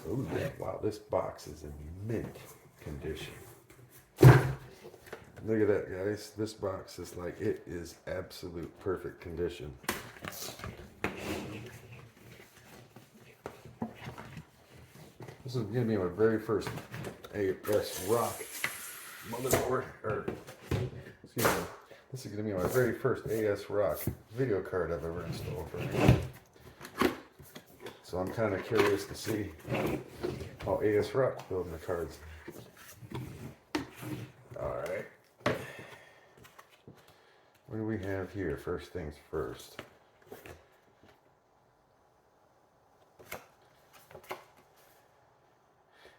Oh yeah, wow, this box is in mint condition. Look at that, guys. This box is like, it is absolute perfect condition. This is going to be my very first ASRock motherboard, or excuse me, this is going to be my very first ASRock video card I've ever installed for me. So I'm kind of curious to see how ASRock building the cards. Alright. What do we have here? First things first.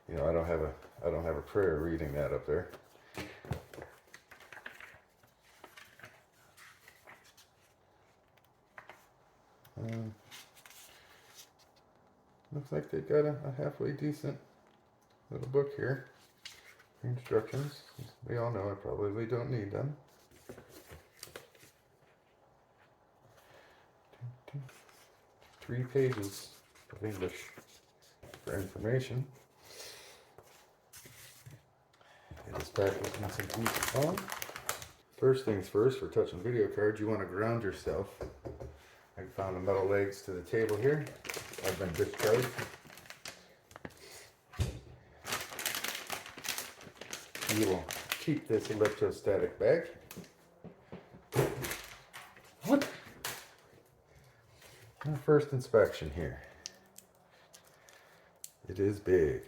You know, I don't have a prayer reading that up there. Looks like they got a halfway decent little book here. Instructions. We all know I probably don't need them. 3 pages of English for information. It is packed with some pieces of foam. First things first, for touching video cards, you want to ground yourself. I found the metal legs to the table here. I've been discharged. You will keep this electrostatic bag. What? Our first inspection here. It is big.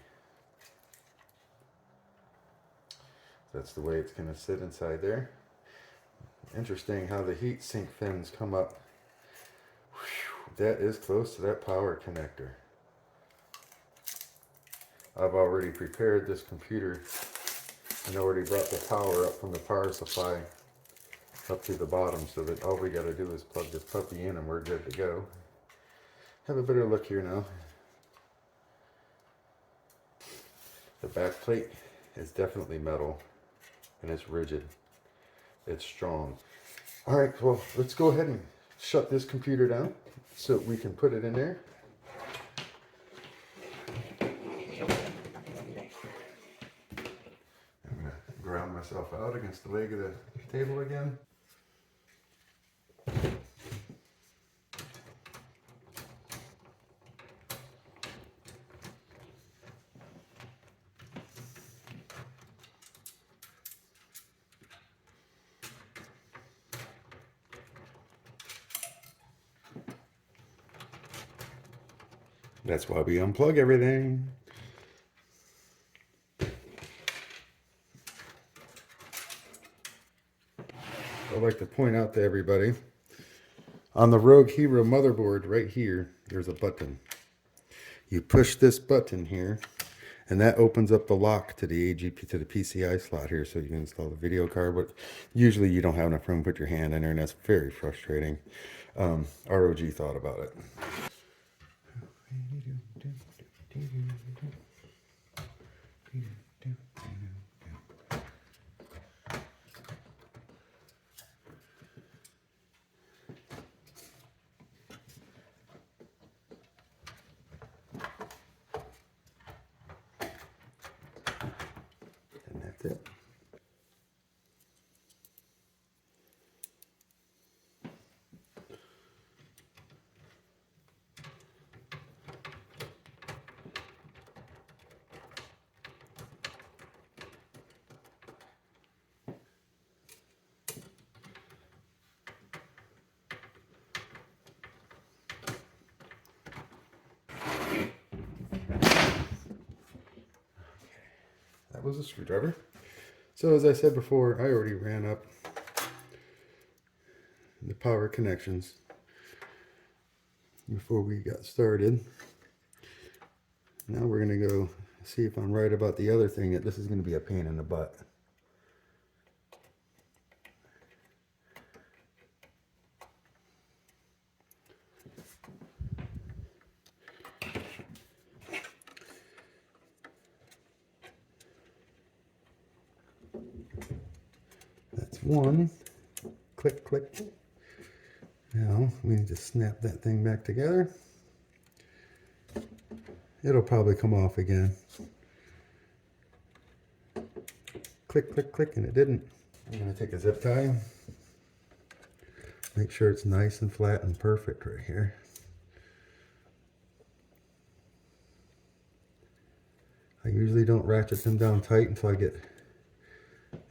That's the way it's going to sit inside there. Interesting how the heat sink fins come up. Whew, that is close to that power connector. I've already prepared this computer and already brought the power up from the power supply up to the bottom, so that all we got to do is plug this puppy in and we're good to go. Have a better look here now. The back plate is definitely metal and it's rigid. It's strong. Alright, well, let's go ahead and shut this computer down so we can put it in there. I'm going to ground myself out against the leg of the table again. That's why we unplug everything. I'd like to point out to everybody, on the Rogue Hero motherboard right here, there's a button. You push this button here, and that opens up the lock to the AGP, to the PCI slot here, so you can install the video card. But usually you don't have enough room to put your hand in there, and that's very frustrating. ROG thought about it. And that's it. That was a screwdriver. So as I said before, I already ran up the power connections before we got started. Now we're going to go see if I'm right about the other thing, that this is going to be a pain in the butt. That's one. Click, click. Now we need to snap that thing back together. It'll probably come off again. Click, click, click, and it didn't. I'm going to take a zip tie. Make sure it's nice and flat and perfect right here. I usually don't ratchet them down tight until I get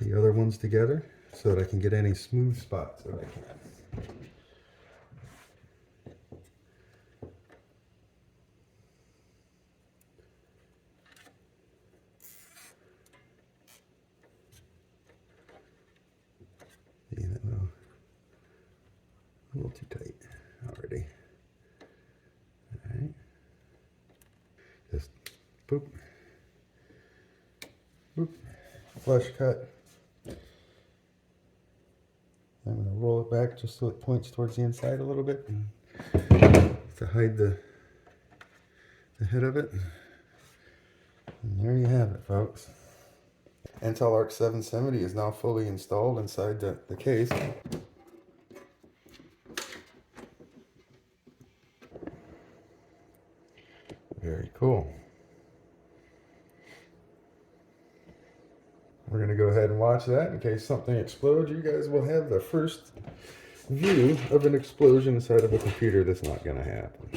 the other ones together so that I can get any smooth spots that I can. A little too tight already. All right. Just boop, boop, flush cut. I'm going to roll it back just so it points towards the inside a little bit to hide the head of it. And there you have it, folks. Intel ARC 770 is now fully installed inside the case. Very cool. We're going to go ahead and watch that in case something explodes. You guys will have the first view of an explosion inside of a computer that's not going to happen.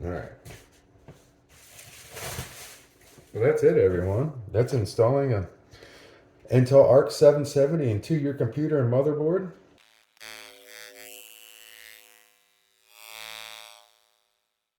All right. Well, that's it, everyone. That's installing a Intel ARC 770 into your computer and motherboard.